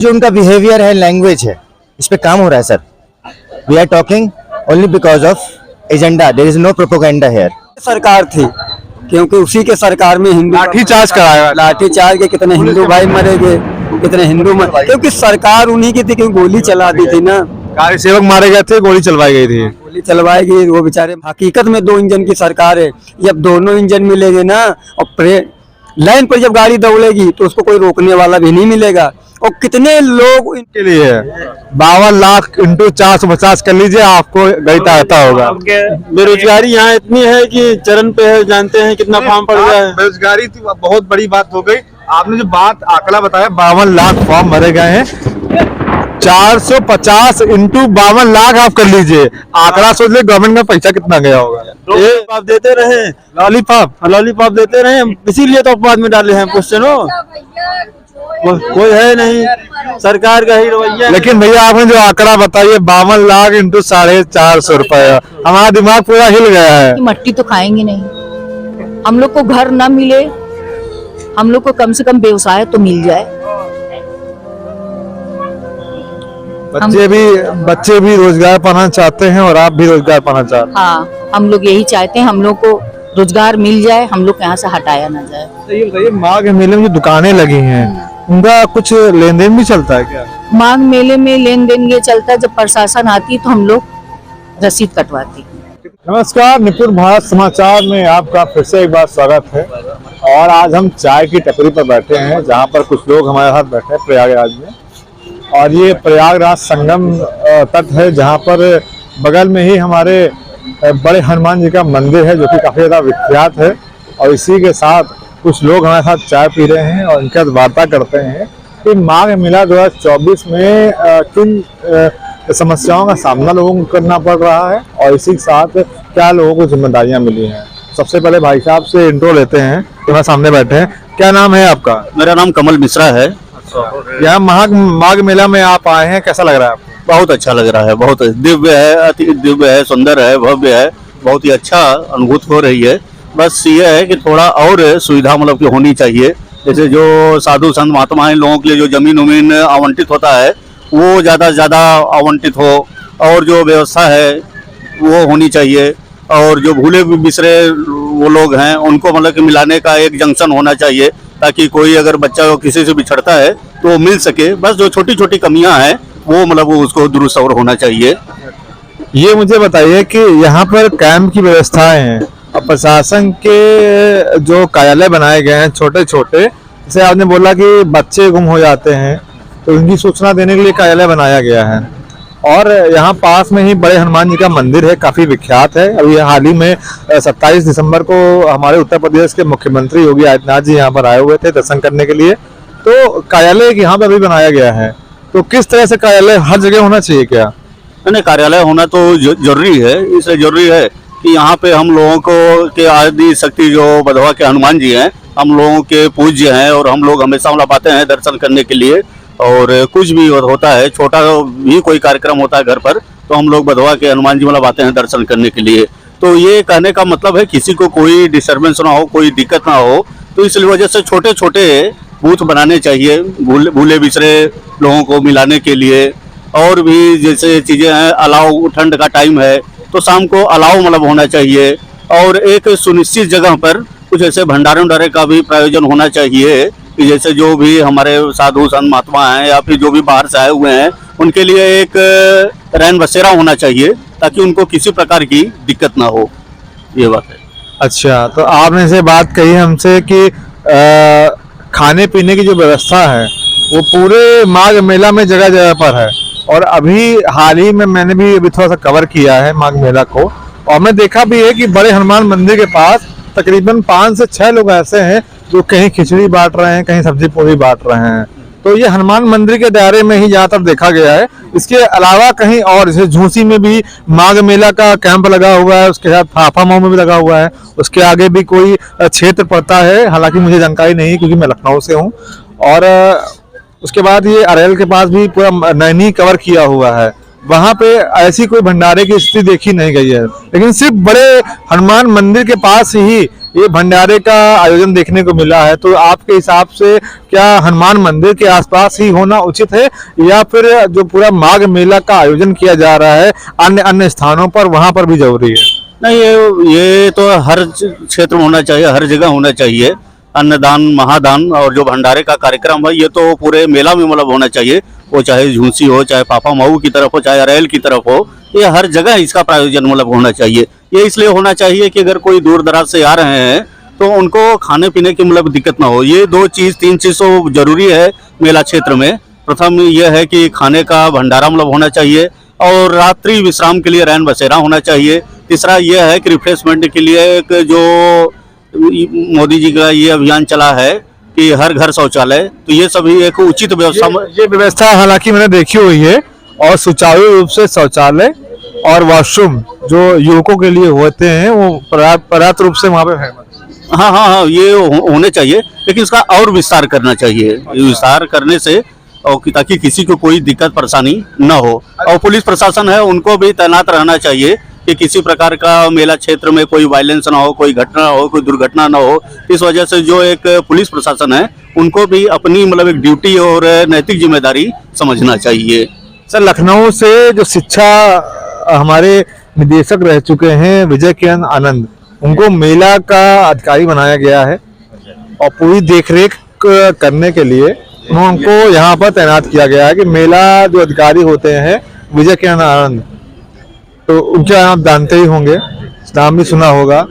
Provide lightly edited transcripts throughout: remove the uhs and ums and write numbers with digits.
जो उनका बिहेवियर है, लैंग्वेज है, इस पे काम हो रहा है sir. We are talking only because of agenda, there is no propaganda here. सरकार थी, क्योंकि उसी के सरकार में हिंदू लाठीचार्ज कराया, लाठीचार्ज के कितने हिंदू भाई मरे गए, कितने हिंदू मरे, क्योंकि सरकार उन्हीं की थी, क्योंकि गोली चला दी थी ना, कार्य सेवक मारे गए थे, गोली चलवाई गई थी। गोली चलवाई गई। वो बेचारे, हकीकत में 2 इंजन की सरकार है। जब दोनों इंजन मिलेंगे ना, और लाइन पर जब गाड़ी दौड़ेगी तो उसको कोई रोकने वाला भी नहीं मिलेगा। और कितने लोग के लिए 52 लाख इंटू 450 कर लीजिए, आपको गणित आता होगा। बेरोजगारी यहाँ इतनी है कि चरण पे है, जानते हैं कितना फॉर्म पड़ गया है। बेरोजगारी तो बहुत बड़ी बात हो गई। आपने जो बात आंकड़ा बताया 52 लाख फॉर्म भरे गए हैं, 450 इंटू 52 लाख आप कर लीजिए, आंकड़ा सोच ले गवर्नमेंट में पैसा कितना गया होगा। आप देते रहे लॉलीपॉप देते रहे, इसीलिए तो अपवाद में डाले हैं क्वेश्चन हो। कोई है नहीं, सरकार का ही रवैया। लेकिन भैया आपने जो आंकड़ा बताइए 52 लाख इंटू 450 रुपया, हमारा दिमाग पूरा हिल गया है। मट्टी तो खाएंगे नहीं। हम लोग को घर ना मिले, हम लोग को कम से कम व्यवसाय तो मिल जाए। बच्चे भी रोजगार पाना चाहते हैं और आप भी रोजगार पाना चाहते हैं। हाँ, हम लोग यही चाहते हैं, हम लोग को रोजगार मिल जाए, हम लोग यहाँ से हटाया ना जाए। तो ये बताइए, माघ मेले में जो दुकानें लगी हैं, उनका कुछ लेन देन भी चलता है क्या? माघ मेले में लेन देन ये चलता है, जब प्रशासन आती तो हम लोग रसीद कटवाती। नमस्कार, निपुण भारत समाचार में आपका फिर से एक बार स्वागत है। और आज हम चाय की टपरी पर बैठे हैं, जहाँ पर कुछ लोग हमारे साथ बैठे हैं प्रयागराज में। और ये प्रयागराज संगम तट है, जहाँ पर बगल में ही हमारे बड़े हनुमान जी का मंदिर है, जो कि काफी ज्यादा विख्यात है। और इसी के साथ कुछ लोग हमारे साथ चाय पी रहे हैं और इनके साथ वार्ता करते हैं कि माघ मेला 2024 में किन समस्याओं का सामना लोगों को करना पड़ रहा है और इसी के साथ क्या लोगों को जिम्मेदारियां मिली हैं। सबसे पहले भाई साहब से इंट्रो लेते हैं, तुम्हारे सामने बैठे हैं। क्या नाम है आपका? मेरा नाम कमल मिश्रा है। यहाँ माघ मेला में आप आए हैं, कैसा लग रहा है आपको? बहुत अच्छा लग रहा है, बहुत दिव्य है, अति दिव्य है, सुंदर है, भव्य है, बहुत ही अच्छा अनुभूति हो रही है। बस ये है कि थोड़ा और सुविधा मतलब की होनी चाहिए, जैसे जो साधु संत महात्मा इन लोगों के लिए जो जमीन उमीन आवंटित होता है वो ज़्यादा से ज़्यादा आवंटित हो, और जो व्यवस्था है वो होनी चाहिए। और जो भूले बिसरे वो लोग हैं उनको मतलब कि मिलाने का एक जंक्शन होना चाहिए, ताकि कोई अगर बच्चा किसी से बिछड़ता है तो वो मिल सके। बस जो छोटी छोटी कमियां हैं वो मतलब वो उसको दुरुस्त और होना चाहिए। ये मुझे बताइए कि यहाँ पर कैंप की व्यवस्थाएं हैं और प्रशासन के जो कार्यालय बनाए गए हैं छोटे छोटे, जैसे आपने बोला कि बच्चे गुम हो जाते हैं तो उनकी सूचना देने के लिए कार्यालय बनाया गया है। और यहाँ पास में ही बड़े हनुमान जी का मंदिर है, काफी विख्यात है। अभी हाल ही में 27 दिसंबर को हमारे उत्तर प्रदेश के मुख्यमंत्री योगी आदित्यनाथ जी यहाँ पर आए हुए थे दर्शन करने के लिए, तो कार्यालय यहाँ पर भी बनाया गया है। तो किस तरह से कार्यालय हर जगह होना चाहिए क्या? नहीं, कार्यालय होना तो जरूरी है। इसलिए जरूरी है कि यहाँ पे हम लोगों को के आदि शक्ति जो बधवा के हनुमान जी हैं, हम लोगों के पूज्य हैं और हम लोग हमेशा मतलब आते हैं दर्शन करने के लिए। और कुछ भी होता है, छोटा भी कोई कार्यक्रम होता है घर पर, तो हम लोग बधवा के हनुमान जी मतलब आते हैं दर्शन करने के लिए। तो ये कहने का मतलब है किसी को कोई डिस्टर्बेंस ना हो, कोई दिक्कत ना हो, तो इस वजह से छोटे छोटे बूथ बनाने चाहिए भूले बिसरे लोगों को मिलाने के लिए। और भी जैसे चीज़ें हैं, अलाव, ठंड का टाइम है तो शाम को अलाव मतलब होना चाहिए। और एक सुनिश्चित जगह पर कुछ ऐसे भंडारे उंडारे का भी प्रायोजन होना चाहिए कि जैसे जो भी हमारे साधु संत महात्मा हैं या फिर जो भी बाहर से आए हुए हैं उनके लिए एक रैन बसेरा होना चाहिए, ताकि उनको किसी प्रकार की दिक्कत ना हो। ये बात है। अच्छा, तो आपने से बात कही हमसे कि खाने पीने की जो व्यवस्था है वो पूरे माघ मेला में जगह जगह पर है। और अभी हाल ही में मैंने भी अभी थोड़ा सा कवर किया है माघ मेला को, और मैं देखा भी है कि बड़े हनुमान मंदिर के पास तकरीबन 5 से 6 लोग ऐसे हैं जो कहीं खिचड़ी बांट रहे हैं, कहीं सब्जी पूरी बांट रहे हैं। तो ये हनुमान मंदिर के दायरे में ही ज्यादातर देखा गया है। इसके अलावा कहीं और जैसे झूसी में भी माघ मेला का कैंप लगा हुआ है, उसके साथ फाफामऊ में भी लगा हुआ है, उसके आगे भी कोई क्षेत्र पड़ता है, हालांकि मुझे जानकारी नहीं है क्योंकि मैं लखनऊ से हूँ। और उसके बाद ये अरेल के पास भी पूरा नैनी कवर किया हुआ है, वहां पे ऐसी कोई भंडारे की स्थिति देखी नहीं गई है। लेकिन सिर्फ बड़े हनुमान मंदिर के पास ही ये भंडारे का आयोजन देखने को मिला है, तो आपके हिसाब से क्या हनुमान मंदिर के आसपास ही होना उचित है या फिर जो पूरा माघ मेला का आयोजन किया जा रहा है अन्य अन्य स्थानों पर वहां पर भी जरूरी है? नहीं, ये तो हर क्षेत्र में होना चाहिए, हर जगह होना चाहिए। अन्नदान, महादान और जो भंडारे का कार्यक्रम है ये तो पूरे मेला में मतलब होना चाहिए। वो चाहे झूंसी हो, चाहे पापा मऊ की तरफ हो, चाहे अरेल की तरफ हो, ये हर जगह इसका प्रायोजन मतलब होना चाहिए। ये इसलिए होना चाहिए कि अगर कोई दूर दराज से आ रहे हैं तो उनको खाने पीने की मतलब दिक्कत ना हो। ये 2-3 चीज तो जरूरी है मेला क्षेत्र में। प्रथम यह है कि खाने का भंडारा मतलब होना चाहिए और रात्रि विश्राम के लिए रैन बसेरा होना चाहिए। तीसरा यह है कि रिफ्रेशमेंट के लिए एक जो मोदी जी का ये अभियान चला है कि हर घर शौचालय, तो ये सभी एक उचित व्यवस्था। ये व्यवस्था हालांकि मैंने देखी हुई है और सुचारू रूप से शौचालय और वॉशरूम जो युवकों के लिए होते हैं वो पर्याप्त रूप से वहाँ पे है। हाँ, ये होने चाहिए, लेकिन इसका और विस्तार करना चाहिए। विस्तार करने से और ताकि किसी को कोई दिक्कत परेशानी न हो। और पुलिस प्रशासन है उनको भी तैनात रहना चाहिए कि किसी प्रकार का मेला क्षेत्र में कोई वायलेंस ना हो, कोई घटना हो, कोई दुर्घटना ना हो। इस वजह से जो एक पुलिस प्रशासन है उनको भी अपनी मतलब एक ड्यूटी और नैतिक जिम्मेदारी समझना चाहिए। सर, लखनऊ से जो शिक्षा हमारे निदेशक रह चुके हैं विजय किरण आनंद, उनको मेला का अधिकारी बनाया गया है और पूरी देखरेख करने के लिए उनको यहाँ पर तैनात किया गया है कि मेला जो अधिकारी होते हैं विजय किरण आनंद, तो उनके आप जानते ही होंगे, नाम भी सुना होगा।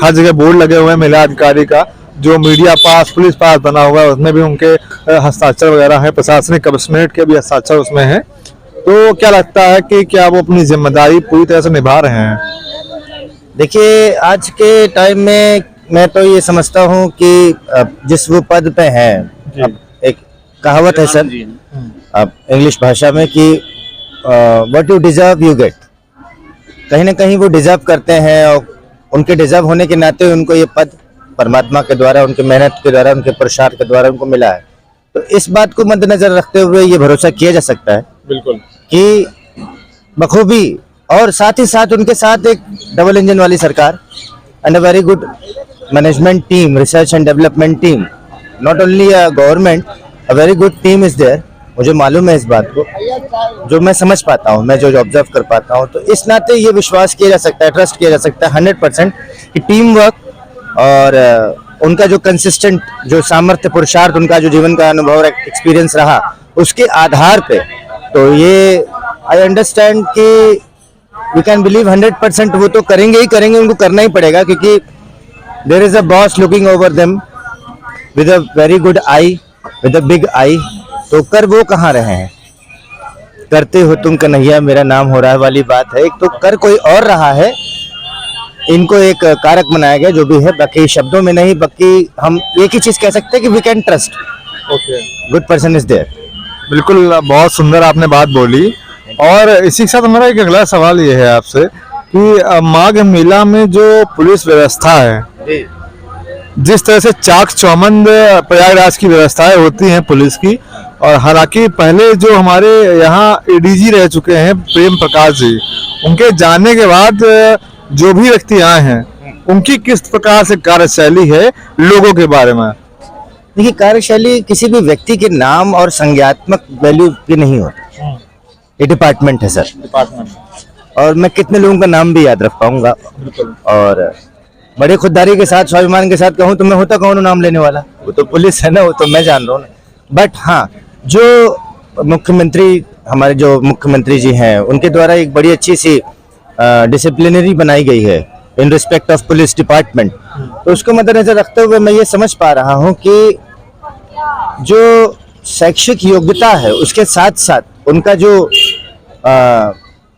हर जगह बोर्ड लगे हुए हैं मेला अधिकारी का। जो मीडिया पास, पुलिस पास बना हुआ है उसमें भी उनके हस्ताक्षर वगैरह है, प्रशासनिक कमिश्नरेट के भी हस्ताक्षर उसमें है। तो क्या लगता है कि क्या वो अपनी जिम्मेदारी पूरी तरह से निभा रहे हैं? देखिए, आज के टाइम में मैं तो ये समझता हूँ कि जिस वो पद पे हैं, अब एक कहावत है सर अब इंग्लिश भाषा में कि what you deserve you get. कहीं ना कहीं वो डिजर्व करते हैं और उनके डिजर्व होने के नाते उनको ये पद परमात्मा के द्वारा, उनके मेहनत के द्वारा, उनके पुरुषार्थ के द्वारा उनको मिला है। तो इस बात को मद्देनजर रखते हुए ये भरोसा किया जा सकता है बिल्कुल कि बखूबी और साथ ही साथ उनके साथ एक डबल इंजन वाली सरकार and a very good management team, research and development team, not only a government, a very good team is there. मुझे मालूम है इस बात को, जो मैं समझ पाता हूँ, मैं जो ऑब्जर्व कर पाता हूँ, तो इस नाते ये विश्वास किया जा सकता है, ट्रस्ट किया जा सकता है 100% कि टीम वर्क और उनका जो कंसिस्टेंट, जो सामर्थ्य, पुरुषार्थ, उनका जो जीवन का अनुभव और एक्सपीरियंस रहा, उसके आधार पे तो ये आई अंडरस्टैंड कि वी कैन बिलीव 100% वो तो करेंगे ही करेंगे, उनको करना ही पड़ेगा, क्योंकि there is a boss looking over them with a very good eye, with a big eye. तो कर वो कहाँ रहे हैं? करते हो तुम कन्हैया मेरा नाम हो रहा है वाली बात है। एक तो कर कोई और रहा है, इनको एक कारक बनाया गया जो भी है, बाकी शब्दों में नहीं, बाकी हम एक ही चीज कह सकते हैं कि we can trust, good person is there. बिल्कुल, बहुत सुंदर आपने बात बोली। और इसी के साथ हमारा एक अगला सवाल ये है आपसे कि माघ मेला में जो पुलिस व्यवस्था है, जिस तरह से चाक चौबंद प्रयागराज की व्यवस्थाएं होती हैं पुलिस की, और हालांकि पहले जो हमारे यहाँ एडीजी रह चुके हैं प्रेम प्रकाश जी, उनके जाने के बाद जो भी व्यक्ति आए हैं उनकी किस प्रकार से कार्यशैली है लोगों के बारे में? देखिए, कार्यशैली किसी भी व्यक्ति के नाम और संज्ञात्मक वैल्यू की नहीं होती, ये डिपार्टमेंट है सर। और मैं कितने लोगों का नाम भी याद रख पाऊंगा, और बड़े खुददारी के साथ, स्वाभिमान के साथ कहूँ तो मैं होता कौन हूँ नाम लेने वाला? वो तो पुलिस है ना, वो तो मैं जान रहा हूँ। बट हाँ, जो मुख्यमंत्री, हमारे जो मुख्यमंत्री जी हैं, उनके द्वारा एक बड़ी अच्छी सी डिसिप्लिनरी बनाई गई है in respect of police department. तो उसको मद्देनजर रखते हुए मैं ये समझ पा रहा हूँ कि जो शैक्षिक योग्यता है उसके साथ साथ उनका जो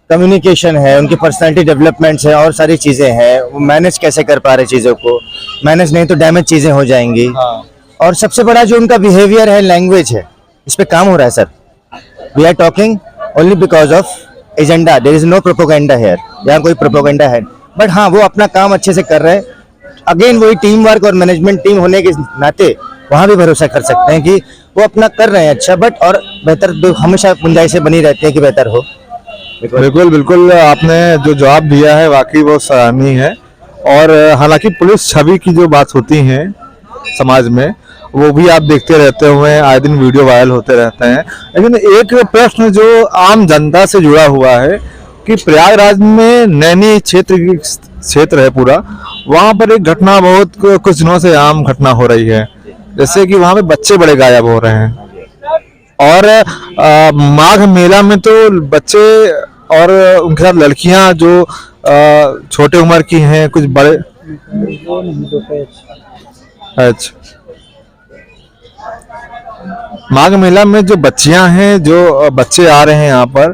कम्युनिकेशन है, उनकी पर्सनालिटी डेवलपमेंट्स है और सारी चीज़ें हैं, वो मैनेज कैसे कर पा रहे चीज़ों को, मैनेज नहीं तो डैमेज चीज़ें हो जाएंगी। और सबसे बड़ा जो उनका बिहेवियर है, लैंग्वेज है, इस पे काम हो रहा है sir. We are talking only because of agenda, there is no propaganda here, यहाँ कोई प्रोपोगेंडा है। बट हाँ, वो अपना काम अच्छे से कर रहे हैं। अगेन वही टीम वर्क और मैनेजमेंट टीम होने के नाते वहाँ भी भरोसा कर सकते हैं कि वो अपना कर रहे हैं अच्छा, बट और बेहतर हमेशा गुंजाइशें बनी रहती है कि बेहतर हो। बिल्कुल बिल्कुल, आपने जो जवाब दिया है वाकई वो सराहनीय है। और हालांकि पुलिस छवि की जो बात होती है समाज में, वो भी आप देखते रहते हुए, आए दिन वीडियो वायरल होते रहते हैं। लेकिन एक प्रश्न जो आम जनता से जुड़ा हुआ है कि प्रयागराज में नैनी क्षेत्र है पूरा, वहां पर एक घटना बहुत कुछ दिनों से आम घटना हो रही है, जैसे कि वहां पे बच्चे बड़े गायब हो रहे हैं। और माघ मेला में तो बच्चे और उनके साथ लड़कियां जो छोटे उम्र की हैं, कुछ बड़े। अच्छा, माघ मेला में जो बच्चियां हैं, जो बच्चे आ रहे हैं यहाँ पर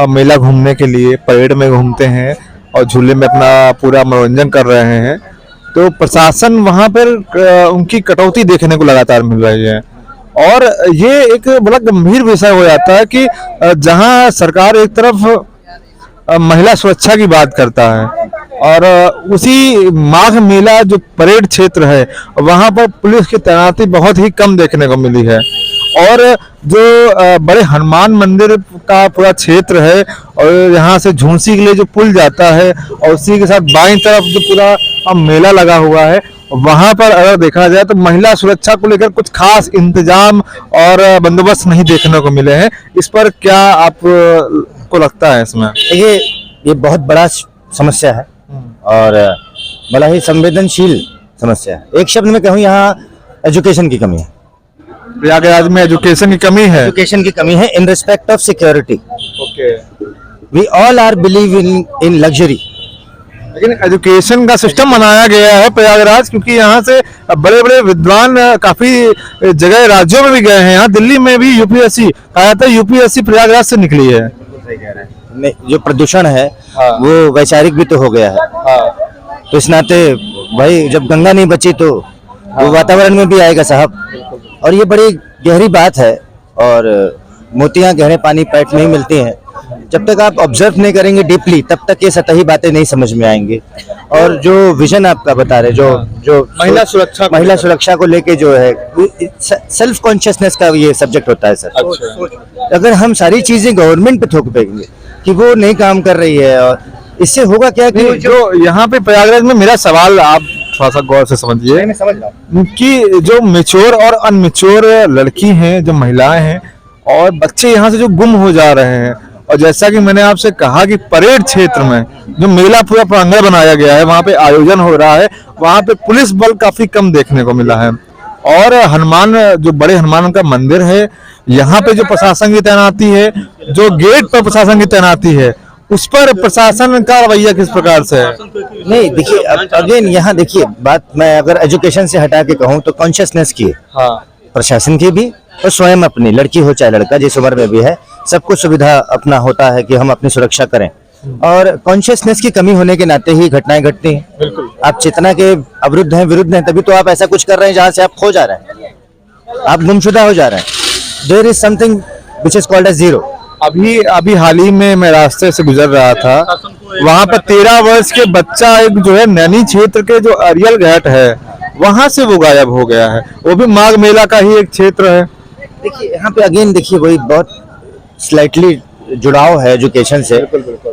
मेला घूमने के लिए, परेड में घूमते हैं और झूले में अपना पूरा मनोरंजन कर रहे हैं, तो प्रशासन वहां पर उनकी कटौती देखने को लगातार मिल रही है। और ये एक बड़ा गंभीर विषय हो जाता है कि जहां सरकार एक तरफ महिला सुरक्षा की बात करता है और उसी माघ मेला जो परेड क्षेत्र है वहां पर पुलिस की तैनाती बहुत ही कम देखने को मिली है। और जो बड़े हनुमान मंदिर का पूरा क्षेत्र है और यहाँ से झूंसी के लिए जो पुल जाता है और उसी के साथ बाईं तरफ जो पूरा मेला लगा हुआ है, वहां पर अगर देखा जाए तो महिला सुरक्षा को लेकर कुछ खास इंतजाम और बंदोबस्त नहीं देखने को मिले हैं। इस पर क्या आप को लगता है? इसमें ये बहुत बड़ा समस्या है और बड़ा ही संवेदनशील समस्या है। एक शब्द में कहूँ, यहाँ एजुकेशन की कमी है। प्रयागराज में एजुकेशन की कमी है। एजुकेशन की कमी है in respect of security. Okay, we all are believe in luxury. लेकिन एजुकेशन का सिस्टम बनाया गया है प्रयागराज, क्योंकि यहाँ से बड़े बड़े विद्वान काफी जगह राज्यों में भी गए हैं। यहाँ दिल्ली में भी यूपीएससी कहा जाता है, यूपीएससी प्रयागराज से निकली है। जो प्रदूषण है वो वैचारिक भी तो हो गया है। तो इस नाते भाई जब गंगा नहीं बची तो वो वातावरण में भी आएगा साहब। और ये बड़ी गहरी बात है और मोतियां गहरे पानी पैठ नहीं मिलती हैं। जब तक आप ऑब्जर्व नहीं करेंगे डीपली, तब तक ये सतही बातें नहीं समझ में आएंगी। और जो विजन आपका बता रहे, जो महिला सुरक्षा को लेके जो है, सेल्फ कॉन्शियसनेस का ये सब्जेक्ट होता है सर। अच्छा। अगर हम सारी चीजें गवर्नमेंट पे थोप देंगे कि वो नहीं काम कर रही है, और इससे होगा क्या कि जो यहाँ पे प्रयागराज में, मेरा सवाल आप थोड़ा सा गौर से समझिए। मैं समझ रहा हूँ कि जो मेच्योर और अनमेच्योर लड़की हैं, जो महिलाएं हैं और बच्चे यहाँ से जो गुम हो जा रहे हैं, और जैसा कि मैंने आपसे कहा कि परेड क्षेत्र में जो मेला पूरा प्रांगण बनाया गया है, वहां पे आयोजन हो रहा है, वहां पे पुलिस बल काफी कम देखने को मिला है। और हनुमान, जो बड़े हनुमान का मंदिर है, यहाँ पे जो प्रशासन की तैनाती है, जो गेट पर प्रशासन की तैनाती है, उस पर प्रशासन का रवैया किस प्रकार से है? नहीं, देखिए अगेन यहाँ देखिए बात, मैं अगर एजुकेशन से हटा के कहूँ तो कॉन्शियसनेस की है। हाँ, प्रशासन की भी और स्वयं अपनी, लड़की हो चाहे लड़का, जिस उम्र में भी है, सबको सुविधा अपना होता है कि हम अपनी सुरक्षा करें। और कॉन्शियसनेस की कमी होने के नाते ही घटनाएं घटती हैं। बिल्कुल। आप चेतना के अवरुद्ध हैं, विरुद्ध हैं, तभी तो आप ऐसा कुछ कर रहे हैं जहां से आप खो जा रहे हैं, आप गुमशुदा हो जा रहे हैं। There is something which is called as zero. अभी हाल ही में मैं रास्ते से गुजर रहा था, वहां पर 13 वर्ष के बच्चा एक जो है नैनी क्षेत्र के जो अरियल घाट है, वहां से वो गायब हो गया है। वो भी माघ मेला का ही एक क्षेत्र है। देखिए यहाँ पे अगेन देखिए वही बहुत स्लाइटली जुड़ाव है एजुकेशन से।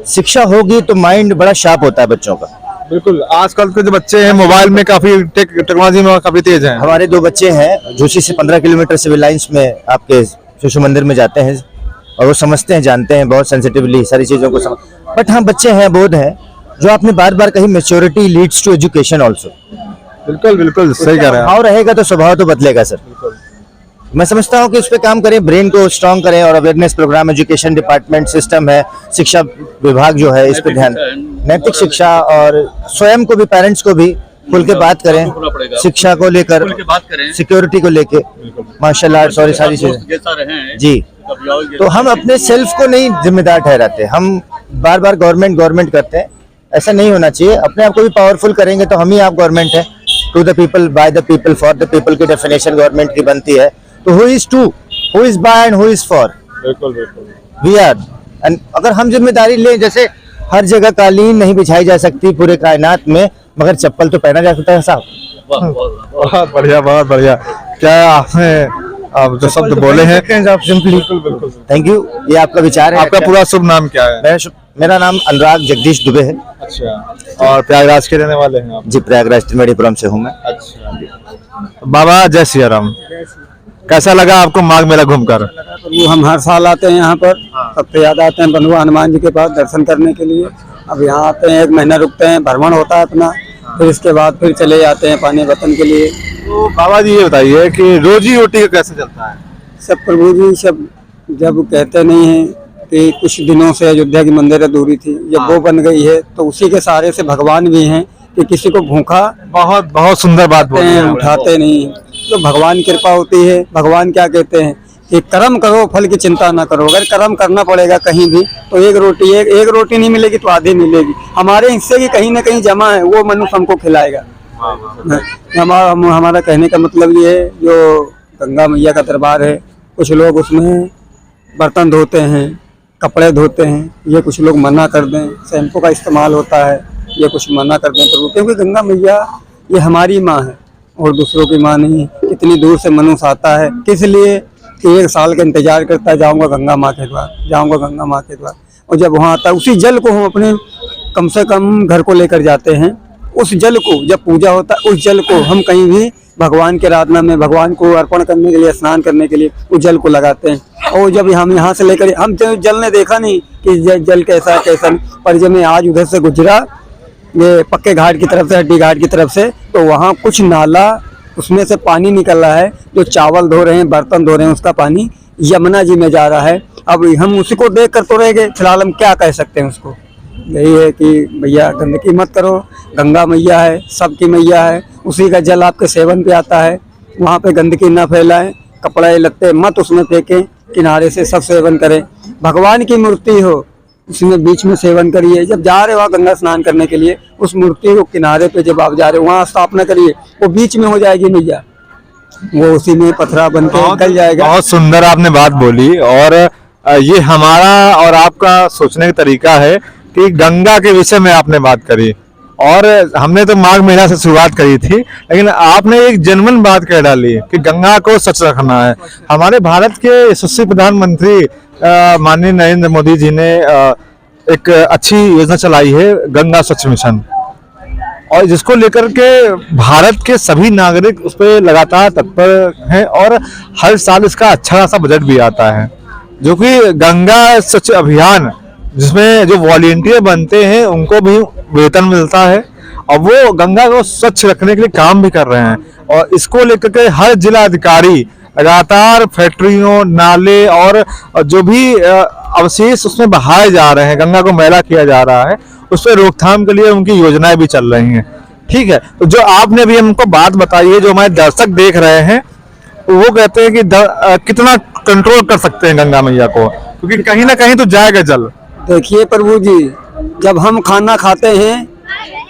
शिक्षा होगी तो माइंड बड़ा शार्प होता है बच्चों का। बिल्कुल, आजकल के जो बच्चे हैं मोबाइल में काफी टेक्नोलॉजी में काफी तेज हैं। हमारे 2 बच्चे हैं, झूसी से 15 किलोमीटर सिविल लाइंस में आपके शिशु मंदिर में जाते हैं और वो समझते हैं, जानते हैं बहुत सेंसिटिवली सारी चीजों को बट हाँ, बच्चे हैं, बोध है, जो आपने बार बार कही, maturity leads to education also. बिल्कुल बिल्कुल सही कह रहे हैं। भाव रहेगा तो स्वभाव तो बदलेगा सर। मैं समझता हूँ कि उस पर काम करें, ब्रेन को स्ट्रॉन्ग करें और awareness program, education department system है, शिक्षा विभाग जो है, इस पर ध्यान, नैतिक शिक्षा, और स्वयं को भी, पेरेंट्स को भी खुल के बात करें शिक्षा को लेकर, सिक्योरिटी को लेके, मार्शल आर्ट्स और सारी चीजें जी। तो हम अपने सेल्फ को नहीं जिम्मेदार ठहराते, हम बार बार गवर्नमेंट करते हैं। ऐसा नहीं होना चाहिए। अपने आप को भी पावरफुल करेंगे तो हम ही आप गवर्नमेंट है। To the people, by the people, for the people की डेफिनेशन गवर्नमेंट की बनती है। तो who is to, who is by and who is for? बिल्कुल बिल्कुल, वी आर। एंड अगर हम जिम्मेदारी लें, जैसे हर जगह कालीन नहीं बिछाई जा सकती पूरे कायनात में, मगर चप्पल तो पहना जा सकता है साहब। बहुत बढ़िया, बहुत बढ़िया। क्या आपने आप जो शब्द बोले हैं, सिंपली, थैंक यू। ये आपका विचार है। आपका पूरा शुभ नाम क्या है? मेरा नाम अनुराग जगदीश दुबे है अच्छा, और प्रयागराज के रहने वाले हैं आप? जी, प्रयागराज त्रिवेणीपुरम से हूँ मैं। अच्छा बाबा, जय सिया राम। कैसा लगा आपको माघ मेला घूमकर? वो हम हर साल आते हैं यहाँ पर, सबसे ज्यादा आते हैं बनुआ हनुमान जी के पास दर्शन करने के लिए। अब यहाँ आते हैं, 1 महीना रुकते हैं, भ्रमण होता है अपना, फिर इसके बाद फिर चले जाते हैं पानी बर्तन के लिए। तो बाबा जी ये बताइए कि रोजी रोटी का कैसे चलता है? सब प्रभु जी सब जब कहते नहीं है कि कुछ दिनों से अयोध्या की मंदिर अधूरी थी, जब वो बन गई है तो उसी के सहारे से भगवान भी हैं कि किसी को भूखा बहुत बहुत सुंदर बात बोली हैं, है। उठाते नहीं। तो भगवान की कृपा होती है। भगवान क्या कहते हैं कि कर्म करो, फल की चिंता ना करो। अगर कर्म करना पड़ेगा कहीं भी तो एक रोटी नहीं मिलेगी तो आधी मिलेगी। हमारे हिस्से की कहीं ना कहीं जमा है, वो मनुष्य हमको खिलाएगा। हमारा कहने का मतलब ये है, जो गंगा मैया का दरबार है, कुछ लोग उसमें बर्तन धोते हैं, कपड़े धोते हैं, ये कुछ लोग मना कर दें। शैम्पू का इस्तेमाल होता है, ये कुछ मना कर दें प्रभु, क्योंकि गंगा मैया ये हमारी माँ है और दूसरों की माँ नहीं है। इतनी दूर से मनुष्य आता है किस लिए कि 1 साल का इंतजार करता है, जाऊँगा गंगा माँ के द्वार, जाऊँगा गंगा माँ के द्वार। और जब वहाँ आता है, उसी जल को हम अपने कम से कम घर को लेकर जाते हैं। उस जल को जब पूजा होता है, उस जल को हम कहीं भी भगवान के आराधना में भगवान को अर्पण करने के लिए, स्नान करने के लिए उस जल को लगाते हैं। और जब हम यहाँ से लेकर, हम जल ने देखा नहीं कि जल कैसा है कैसा नहीं, पर जब मैं आज उधर से गुजरा, ये पक्के घाट की तरफ से, हड्डी घाट की तरफ से, तो वहाँ कुछ नाला, उसमें से पानी निकल रहा है, जो चावल धो रहे हैं, बर्तन धो रहे हैं, उसका पानी यमुना जी में जा रहा है। अब हम उसी को देख कर तो रह गए, फिलहाल हम क्या कह सकते हैं उसको। यही है कि भैया गंदगी मत करो, गंगा मैया है, सबकी मैया है, उसी का जल आपके सेवन पे आता है। वहाँ पे गंदगी ना फैलाएं, कपड़े लत्ते मत उसमें फेंकें, किनारे से सब सेवन करें। भगवान की मूर्ति हो उसमें बीच में सेवन करिए। जब जा रहे हो आप गंगा स्नान करने के लिए, उस मूर्ति को किनारे पे जब आप जा रहे हो वहाँ स्थापना करिए, वो बीच में हो जाएगी मैया, वो उसी में पथरा बन के निकल जाएगा। बहुत सुंदर आपने बात बोली। और ये हमारा और आपका सोचने का तरीका है कि गंगा के विषय में आपने बात करी, और हमने तो माघ मेला से शुरुआत करी थी, लेकिन आपने एक जेन्युइन बात कह डाली कि गंगा को स्वच्छ रखना है। हमारे भारत के यशस्वी प्रधानमंत्री माननीय नरेंद्र मोदी जी ने एक अच्छी योजना चलाई है, गंगा स्वच्छ मिशन, और जिसको लेकर के भारत के सभी नागरिक उस पर लगातार तत्पर हैं, और हर साल इसका अच्छा खासा बजट भी आता है, जो कि गंगा स्वच्छ अभियान, जिसमें जो वॉलेंटियर बनते हैं उनको भी वेतन मिलता है, और वो गंगा को स्वच्छ रखने के लिए काम भी कर रहे हैं। और इसको लेकर के हर जिला अधिकारी लगातार फैक्ट्रियों, नाले और जो भी अवशेष उसमें बहाए जा रहे हैं, गंगा को मैला किया जा रहा है, उस पर रोकथाम के लिए उनकी योजनाएं भी चल रही हैं। ठीक है, तो जो आपने भी हमको बात बताई है, जो हमारे दर्शक देख रहे हैं, वो कहते हैं कि कितना कंट्रोल कर सकते हैं गंगा मैया को, क्योंकि कहीं ना कहीं तो जाएगा जल। देखिए प्रभु जी, जब हम खाना खाते हैं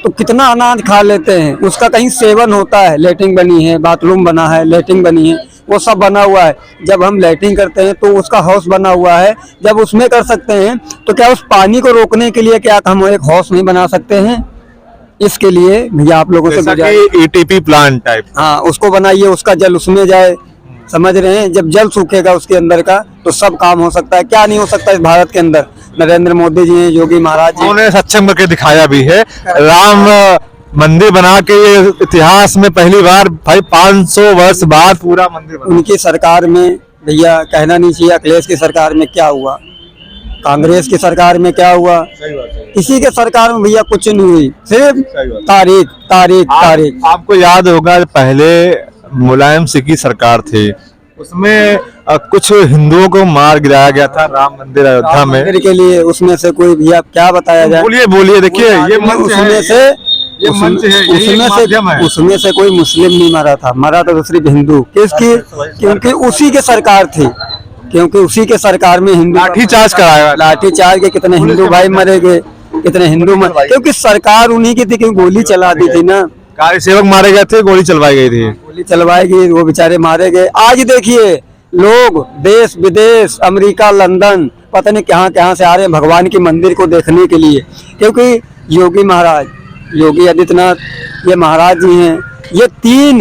तो कितना अनाज खा लेते हैं, उसका कहीं सेवन होता है। लेटरिन बनी है, बाथरूम बना है, लेटरिन बनी है, वो सब बना हुआ है। जब हम लेटरिन करते हैं तो उसका हौस बना हुआ है, जब उसमें कर सकते हैं तो क्या उस पानी को रोकने के लिए क्या हम एक हौस नहीं बना सकते हैं? इसके लिए भैया आप लोगों से ETP प्लांट टाइप, हाँ, उसको बनाइए, उसका जल उसमें जाए। समझ रहे हैं? जब जल सूखेगा उसके अंदर का तो सब काम हो सकता है। क्या नहीं हो सकता इस भारत के अंदर? नरेंद्र मोदी जी हैं, योगी महाराज जी, उन्होंने सक्षम करके दिखाया भी है। राम मंदिर बना के ये इतिहास में पहली बार भाई 500 वर्ष बाद पूरा मंदिर बना। उनकी सरकार में भैया कहना नहीं चाहिए अखिलेश की सरकार में क्या हुआ, कांग्रेस की सरकार में क्या हुआ, किसी के सरकार में भैया कुछ नहीं हुई, सिर्फ तारीख तारीख तारीख। आपको याद होगा पहले मुलायम सिंह की सरकार थी, उसमें कुछ हिंदुओं को मार गिराया गया था राम मंदिर अयोध्या में। मंदिर के लिए उसमें से कोई भैया क्या बताया जाए? बोलिए बोलिए, देखिए ये मंच है, उसमें से ये मंच है, यही एक माध्यम है। उसमें से कोई मुस्लिम नहीं मरा था, मरा तो सिर्फ हिंदू। किसकी? क्योंकि उसी की सरकार थी, क्योंकि उसी के सरकार में हिंदू लाठीचार्ज कराया, लाठीचार्ज के कितने हिंदू भाई मरे गए, कितने हिंदू मरे, क्योंकि सरकार उन्हीं की थी, क्योंकि गोली चला दी थी ना, कार्य सेवक मारे गए थे, गोली चलवाई गई थी, गोली चलवाई गई, वो बेचारे मारे गए। आज देखिए लोग देश विदेश, अमेरिका, लंदन, पता नहीं कहाँ कहाँ से आ रहे हैं भगवान की मंदिर को देखने के लिए, क्योंकि योगी महाराज, योगी आदित्यनाथ ये महाराज जी हैं, ये 3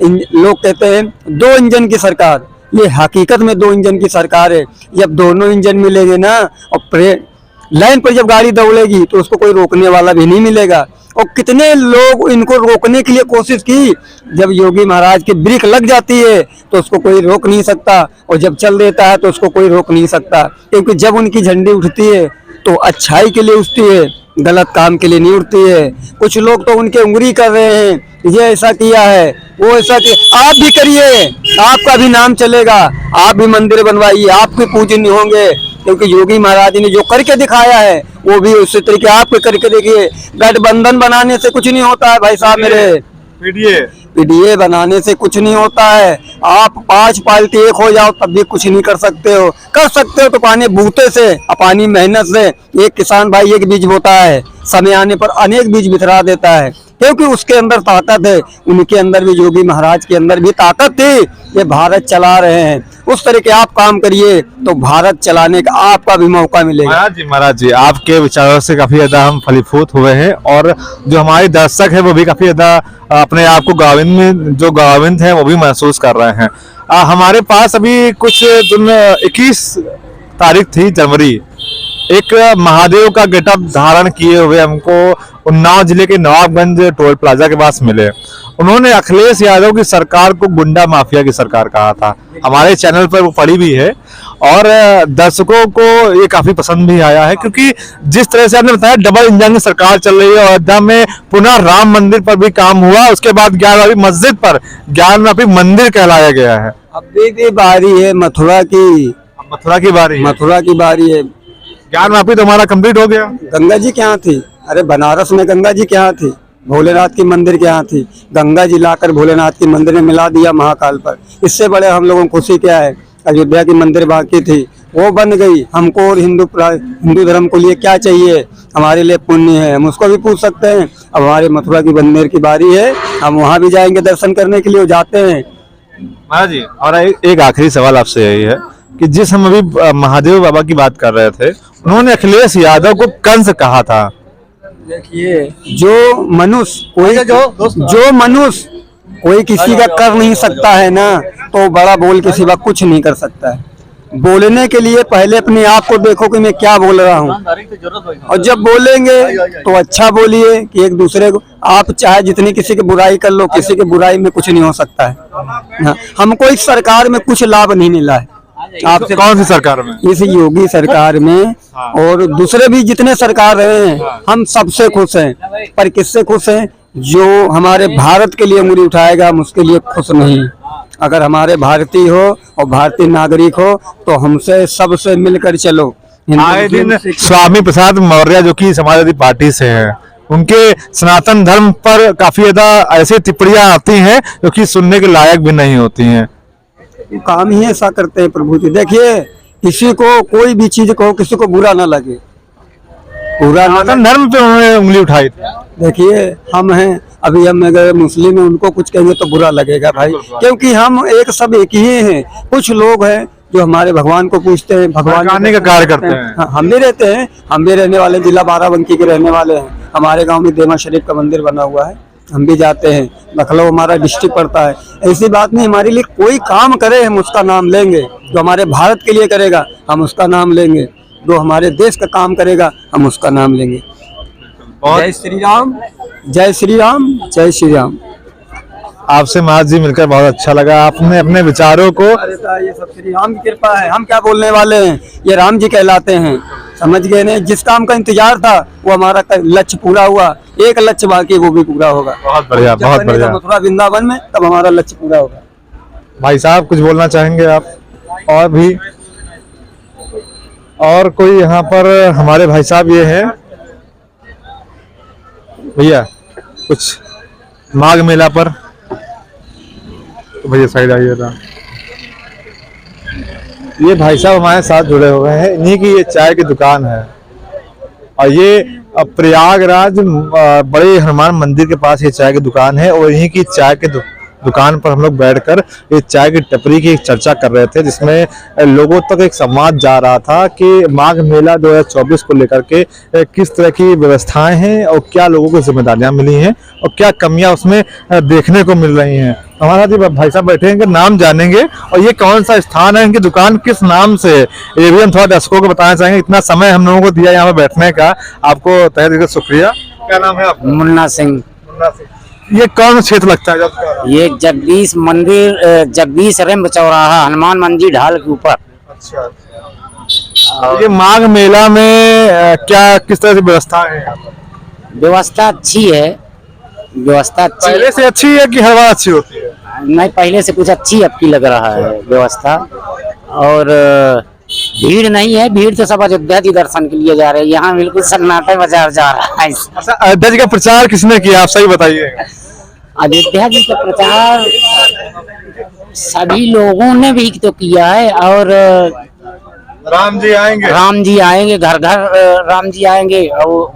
लोग कहते हैं 2 इंजन की सरकार, ये हकीकत में 2 इंजन की सरकार है। जब दोनों इंजन मिलेंगे ना, और लाइन पर जब गाड़ी दौड़ेगी तो उसको कोई रोकने वाला भी नहीं मिलेगा। और कितने लोग इनको रोकने के लिए कोशिश की, जब योगी महाराज की ब्रेक लग जाती है तो उसको कोई रोक नहीं सकता, और जब चल देता है तो उसको कोई रोक नहीं सकता, क्योंकि जब उनकी झंडी उठती है तो अच्छाई के लिए उठती है, गलत काम के लिए नहीं उठती है। कुछ लोग तो उनके उंगली कर रहे हैं, ये ऐसा किया है, वो ऐसा किया। आप भी करिए, आपका भी नाम चलेगा, आप भी मंदिर बनवाइए, आप भी पूजनीय होंगे, क्योंकि योगी महाराज ने जो करके दिखाया है वो भी उसी तरीके आप करके देखिए। गठबंधन बनाने से कुछ नहीं होता है भाई साहब मेरे, पीडीए बनाने से कुछ नहीं होता है। आप 5 पार्टी एक हो जाओ तब भी कुछ नहीं कर सकते हो। कर सकते हो तो पानी बूते से, अपनी मेहनत से। एक किसान भाई एक बीज बोता है, समय आने पर अनेक बीज बिखरा देता है, क्योंकि उसके अंदर ताकत है। उनके अंदर भी, योगी महाराज के अंदर भी ताकत थी, ये भारत चला रहे हैं। उस तरह के आप काम करिए तो भारत चलाने का आपका भी मौका मिलेगा। महाराज जी आपके विचारों से काफी ज्यादा हम फलीभूत हुए हैं, और जो हमारे दर्शक है वो भी काफी ज्यादा अपने आप को गाविंद में, जो गाविंद है वो भी महसूस कर रहे हैं। हमारे पास अभी कुछ दिन 21 तारीख थी जनवरी, एक महादेव का गेटअप धारण किए हुए हमको उन्नाव जिले के नवाबगंज टोल प्लाजा के पास मिले। उन्होंने अखिलेश यादव की सरकार को गुंडा माफिया की सरकार कहा था। हमारे चैनल पर वो पड़ी भी है, और दर्शकों को ये काफी पसंद भी आया है, क्योंकि जिस तरह से आपने बताया डबल इंजन की सरकार चल रही है। अयोध्या में पुनः राम मंदिर पर भी काम हुआ, उसके बाद ज्ञानवापी मस्जिद पर ज्ञानवापी मंदिर कहलाया गया है। अभी भी बारी है मथुरा की, मथुरा की बारी है। मथुरा की बारी है। ज्ञानवापी तो हमारा कंप्लीट हो गया। गंगा जी क्या थी? अरे बनारस में गंगा जी क्या थी? भोलेनाथ की मंदिर क्या थी? गंगा जी लाकर भोलेनाथ की मंदिर में मिला दिया महाकाल पर। इससे बड़े हम लोगों को खुशी क्या है? अयोध्या की मंदिर बाकी थी, वो बन गई। हमको और हिंदू धर्म को लिए क्या चाहिए? हमारे लिए पुण्य है, हम उसको भी पूछ सकते हैं। अब हमारे मथुरा की मंदिर की बारी है, हम वहाँ भी जाएंगे दर्शन करने के लिए, जाते हैं। महाराज जी, और एक आखिरी सवाल आपसे यही है कि जिस हम अभी महादेव बाबा की बात कर रहे थे, उन्होंने अखिलेश यादव को कंस कहा था। देखिए, जो मनुष्य कोई किसी का कर नहीं सकता है ना, तो बड़ा बोल के सिवा कुछ नहीं कर सकता है। बोलने के लिए पहले अपने आप को देखो कि मैं क्या बोल रहा हूँ, और जब बोलेंगे तो अच्छा बोलिए कि एक दूसरे को, आप चाहे जितनी किसी की बुराई कर लो, किसी की बुराई में कुछ नहीं हो सकता है। हमको इस सरकार में कुछ लाभ नहीं मिला है। आपसे कौन सी सरकार में? इस योगी सरकार में, और दूसरे भी जितने सरकार रहे हैं, हम सबसे खुश हैं। पर किससे खुश हैं? जो हमारे भारत के लिए उंगली उठाएगा, हम उसके लिए खुश नहीं। अगर हमारे भारतीय हो और भारतीय नागरिक हो तो हमसे सबसे मिलकर चलो। आए दिन स्वामी प्रसाद मौर्य जो कि समाजवादी पार्टी से हैं, उनके सनातन धर्म पर काफी ज्यादा ऐसी टिप्पणियां आती हैं जो कि सुनने के लायक भी नहीं होती हैं। काम ही ऐसा करते हैं प्रभु जी। देखिए, किसी को कोई भी चीज कहो, किसी को बुरा ना लगे, बुरा ना लगे। धर्म पे उन्होंने उंगली उठाई थी। देखिए, हम हैं, अभी हम अगर मुस्लिम हैं, उनको कुछ कहेंगे तो बुरा लगेगा भाई, क्योंकि हम सब एक ही हैं। कुछ लोग हैं जो हमारे भगवान को पूछते हैं, भगवान का कार्य करते हैं। हाँ, हम भी रहते हैं, हम भी रहने वाले जिला बाराबंकी के रहने वाले हैं। हमारे गांव में देवा शरीफ का मंदिर बना हुआ है, हम भी जाते हैं। लखनऊ हमारा डिस्ट्रिक्ट पड़ता है। ऐसी बात नहीं, हमारे लिए कोई काम करे हम उसका नाम लेंगे। जो हमारे भारत के लिए करेगा हम उसका नाम लेंगे, जो हमारे देश का काम करेगा हम उसका नाम लेंगे। जय श्री राम, जय श्री राम, जय श्री राम। आपसे महाराज जी मिलकर बहुत अच्छा लगा। आपने अपने विचारों को, ये सब श्री राम की कृपा है, हम क्या बोलने वाले हैं, ये राम जी कहलाते हैं। समझ गए ने? जिस काम का इंतजार था वो हमारा लक्ष्य पूरा हुआ, एक लक्ष्य बाकी, वो भी पूरा होगा। बहुत बढ़िया, बहुत बढ़िया। मथुरा वृंदावन में तब हमारा लक्ष्य पूरा होगा। भाई साहब कुछ बोलना चाहेंगे आप? और भी और कोई यहाँ पर हमारे भाई साहब ये हैं भैया, कुछ माघ मेला पर, तो भैया साइड आइएगा। ये भाई साहब हमारे साथ जुड़े हुए हैं, इन्हीं की ये चाय की दुकान है, और ये प्रयागराज बड़े हनुमान मंदिर के पास ये चाय की दुकान है। और यहीं की चाय के दुकान पर हम लोग बैठकर ये चाय की टपरी की चर्चा कर रहे थे, जिसमें लोगों तक एक संवाद जा रहा था कि माघ मेला 2024 को लेकर के किस तरह की व्यवस्थाएं हैं और क्या लोगों को जिम्मेदारियां मिली हैं और क्या कमियां उसमें देखने को मिल रही हैं। हमारे साथ ये भाई साहब बैठे हैं, इनके नाम जानेंगे और ये कौन सा स्थान है, इनकी दुकान किस नाम से है, ये भी हम थोड़ा दर्शकों को बताना चाहेंगे। इतना समय हम लोगों को दिया यहाँ पे बैठने का, आपको तहे दिल से शुक्रिया। क्या नाम है आपका? मुन्ना सिंह। ये कौन सा क्षेत्र लगता है आपका? ये जगदीश मंदिर, जगदीश रेम्ब चौराहा, हनुमान मंदिर ढाल के ऊपर। अच्छा, ये माघ मेला में क्या किस तरह की व्यवस्था है यहाँ पर? व्यवस्था अच्छी है, व्यवस्था अच्छी पहले से अच्छी है कि हर बार अच्छी होती है? नहीं, पहले से कुछ अच्छी अब की लग रहा है व्यवस्था। और भीड़ नहीं है, भीड़ तो सब अयोध्या जी दर्शन के लिए जा रहे हैं, यहाँ बिल्कुल सन्नाटा बाजार जा रहा है। अच्छा, अयोध्या जी का प्रचार किसने किया, आप सही बताइए। अयोध्या जी का प्रचार सभी लोगों ने भी तो किया है। और राम जी आएंगे, राम जी आएंगे, घर घर राम जी आएंगे। और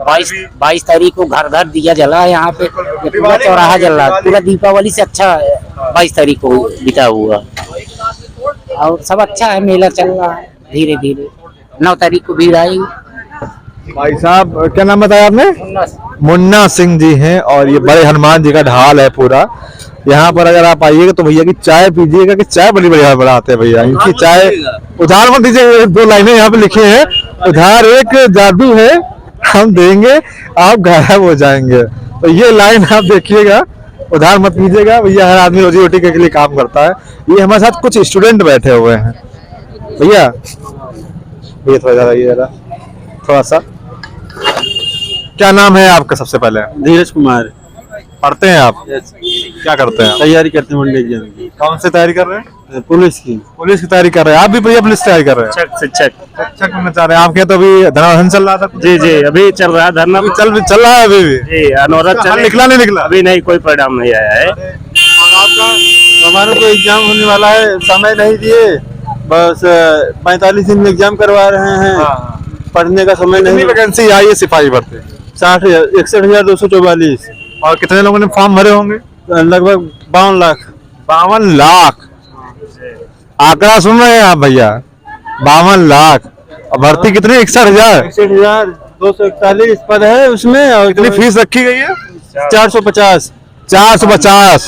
22 तारीख को घर घर दिया जला है यहाँ पे, पूरा चौराहा जल रहा है। पूरा दीपावली से अच्छा 22 तारीख को बीता हुआ, और सब अच्छा है, मेला चल रहा है धीरे धीरे। 9 तारीख को भीड़ आएगी। भाई साहब क्या नाम बताया आपने? मुन्ना सिंह जी हैं, और ये बड़े हनुमान जी का ढाल है पूरा। यहाँ पर अगर आप आइएगा तो भैया की चाय पीजिएगा, कि चाय बड़ी बढ़िया बनाते हैं भैया। इनकी चाय उधार मत दीजिए, 2 लाइनें यहाँ पे लिखी हैं, उधार एक जादू है, हम देंगे आप गायब हो जाएंगे। तो ये लाइन आप देखिएगा, उधार मत कीजिएगा भैया। हर आदमी रोजी रोटी के लिए काम करता है। ये हमारे साथ कुछ स्टूडेंट बैठे हुए हैं। भैया ये थोड़ा ज्यादा, ये जरा थोड़ा सा, क्या नाम है आपका? सबसे पहले धीरज कुमार। पढ़ते हैं आप? क्या करते हैं? तैयारी करते हैं मंडी एग्जाम की। कौन सी तैयारी कर रहे हैं? पुलिस की। पुलिस की तैयारी कर रहे हैं आप भी? भैया पुलिस की तैयारी कर रहे हैं? शिक्षक बनना चाह रहे हैं। आपके तो अभी धरना चल रहा था? जी जी, अभी चल रहा है धरना, चल रहा है अभी भी? जी, अनवरत चल निकला नहीं निकला? अभी नहीं, कोई परिणाम नहीं आया है। और आपका? हमारा तो एग्जाम होने वाला है, समय नहीं दिए, बस 45 दिन में एग्जाम करवा रहे हैं। पढ़ने का समय नहीं। वैकेंसी आई है सिपाही भर्ती? 61,244। और कितने लोगों ने फॉर्म भरे होंगे? लगभग 52 लाख। 52 लाख आंकड़ा सुन रहे हैं आप भैया? 52 लाख। और भर्ती कितनी? 61,000। 61,241 पद है उसमें। और कितनी फीस रखी गई है? 450। 450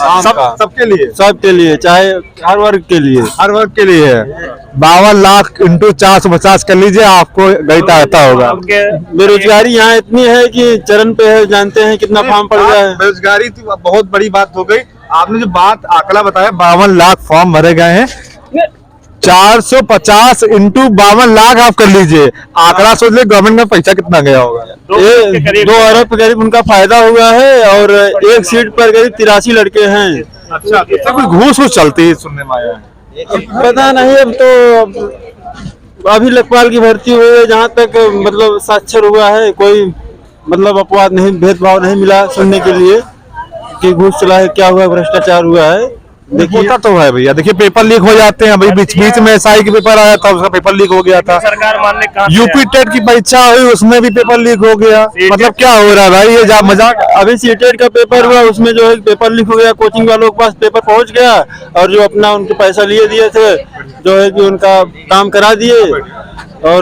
सबके लिए? सबके लिए, चाहे हर वर्ग के लिए। हर वर्ग के लिए है। 52 लाख इंटू 450 कर लीजिए, आपको गणित आता होगा। बेरोजगारी यहाँ इतनी है कि चरण पे है, जानते हैं कितना फॉर्म पड़ गया है। बेरोजगारी तो बहुत बड़ी बात हो गई। आपने जो बात आंकड़ा बताया, 52 लाख फॉर्म भरे गए हैं, 450 इंटू 52 लाख आप कर लीजिए, आंकड़ा सोच ले गवर्नमेंट में पैसा कितना गया होगा। 2 अरब के करीब उनका फायदा हुआ है, और एक सीट पर करीब 83 लड़के हैं। अच्छा, तो कोई घूस चलती है सुनने में आया है? पता नहीं, अब तो अभी लेखपाल की भर्ती हुई है, जहाँ तक मतलब साक्षर हुआ है, कोई मतलब अपवाद नहीं, भेदभाव नहीं मिला सुनने के लिए कि घूस चला है, क्या हुआ, भ्रष्टाचार हुआ है। देखिए होता तो है भैया, देखिए पेपर लीक हो जाते हैं। अभी बीच में एसआई की पेपर आया था, उसका पेपर लीक हो गया था। सरकार मानने का यूपी टेट की परीक्षा हुई, उसमें भी पेपर लीक हो गया। मतलब क्या हो रहा है भाई, ये मजाक? अभी सीटेट का पेपर हुआ, उसमें जो है पेपर लीक हो गया, कोचिंग वालों के पास पेपर पहुंच गया, और जो अपना उनके पैसा लिए दिए थे, जो है कि उनका काम करा दिए। और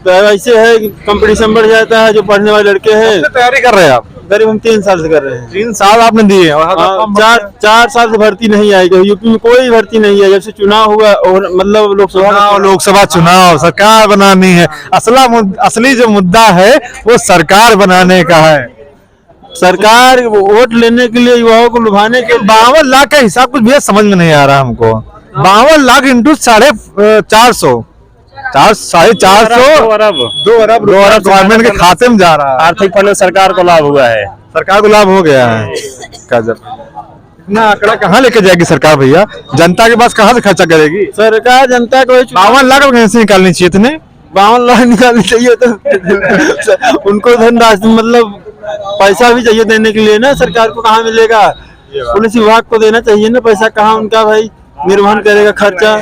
ऐसे है कि कंपटीशन बढ़ जाता है। जो पढ़ने वाले लड़के हैं, तैयारी कर रहे हैं आप? करीब हम 3 साल से कर रहे हैं। 3 साल आपने दिए? और 4 साल से भर्ती नहीं आई। यूपी में कोई भर्ती नहीं है जब से चुनाव हुआ, और मतलब लोकसभा चुनाव सरकार बनानी है। असली जो मुद्दा है वो सरकार बनाने का है। सरकार वोट लेने के लिए, युवाओं को लुभाने के लिए। 52 लाख का हिसाब कुछ भी समझ में नहीं आ रहा हमको। 52 लाख इंटू 450, 450 2 अरब गवर्नमेंट के खाते में जा रहा है। आर्थिक फंड सरकार को लाभ हुआ है, सरकार को लाभ हो गया है। इतना आंकड़ा कहाँ लेके जाएगी सरकार भैया? जनता के पास कहाँ से खर्चा करेगी सरकार? जनता को 52 लाख वैकेंसी निकालनी चाहिए। इतने 52 लाख निकालनी चाहिए तो उनको धनराशि, मतलब पैसा भी चाहिए देने के लिए ना। सरकार को कहाँ मिलेगा? पुलिस विभाग को देना चाहिए ना पैसा। कहाँ उनका भाई निर्वहन करेगा खर्चा?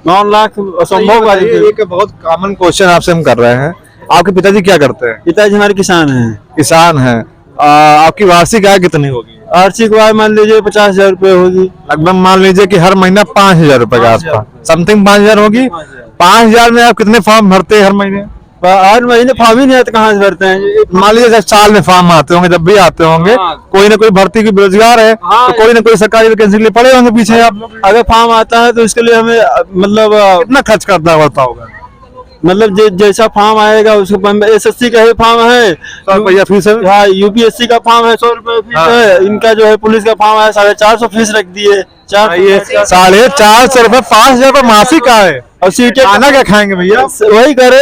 52 लाख असंभव है। एक बहुत कॉमन क्वेश्चन आपसे हम कर रहे हैं, आपके पिताजी क्या करते हैं? पिताजी हमारे किसान हैं। किसान हैं। आपकी वार्षिक आय कितनी होगी? वार्षिक आय मान लीजिए 50,000 रुपए होगी। लगभग मान लीजिए कि हर महीना 5,000 रुपए के आसपास, समथिंग 5,000 होगी। 5,000 में आप कितने फॉर्म भरते हैं हर महीने? हर महीने फॉर्म ही नहीं आते, कहाँ से भरते हैं? मान लीजिए जब साल में फॉर्म आते होंगे, जब भी आते होंगे, कोई ना कोई भर्ती की बेरोजगार है, तो कोई ना कोई सरकारी वैकेंसी के लिए पड़े होंगे पीछे आप लोग। अगर फॉर्म आता है तो इसके लिए हमें मतलब कितना खर्च करना पड़ता होगा? मतलब जैसा फॉर्म आएगा उसको, एसएससी का ही फॉर्म है 100 रुपया फीस है। हाँ, यूपीएससी का फॉर्म है 100 रुपये फीस है, इनका जो है पुलिस का फॉर्म है 450 फीस रख दिए। ये 450 रुपये 5,000 रुपये मासिक का है। और सीटेट खाना क्या खाएंगे भैया? वही करे,